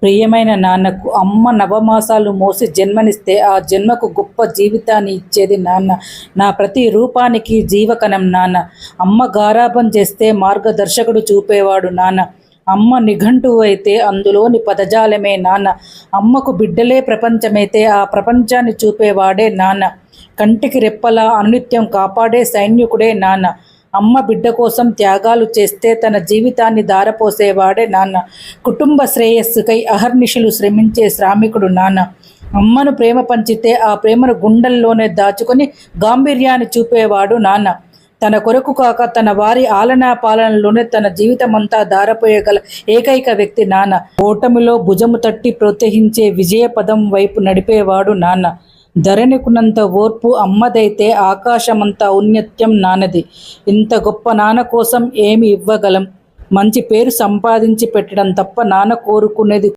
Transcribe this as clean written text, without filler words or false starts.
ప్రియమైన నాన్నకు అమ్మ నవమాసాలు మోసి జన్మనిస్తే ఆ జన్మకు గొప్ప జీవితాన్ని ఇచ్చేది నాన్న. నా ప్రతి రూపానికి జీవకణం నాన్న. అమ్మ గారాబం చేస్తే మార్గదర్శకుడు చూపేవాడు నాన్న. అమ్మ నిఘంటువు అయితే అందులోని పదజాలమే నాన్న. అమ్మకు బిడ్డలే ప్రపంచమైతే ఆ ప్రపంచాన్ని చూపేవాడే నాన్న. కంటికి రెప్పలా అనునిత్యం కాపాడే సైనికుడే నాన్న. అమ్మ బిడ్డ కోసం త్యాగాలు చేస్తే తన జీవితాన్ని ధారపోసేవాడే నాన్న. కుటుంబ శ్రేయస్సుకై అహర్నిశలు శ్రమించే శ్రామికుడు నాన్న. అమ్మను ప్రేమ పంచితే ఆ ప్రేమను గుండెల్లోనే దాచుకొని గాంభీర్యాన్ని చూపేవాడు నాన్న. తన కొరకు కాక తన వారి ఆలనా పాలనలోనే తన జీవితమంతా ధారపోయగల ఏకైక వ్యక్తి నాన్న. ఓటమిలో భుజము తట్టి ప్రోత్సహించే విజయ పదం వైపు నడిపేవాడు నాన్న. ధరణికున్నంత ఓర్పు అమ్మదైతే ఆకాశమంత ఔన్నత్యం నాన్నది. ఇంత గొప్ప నాన్న కోసం ఏమి ఇవ్వగలం? మంచి పేరు సంపాదించి పెట్టడం తప్ప నాన్న కోరుకునేది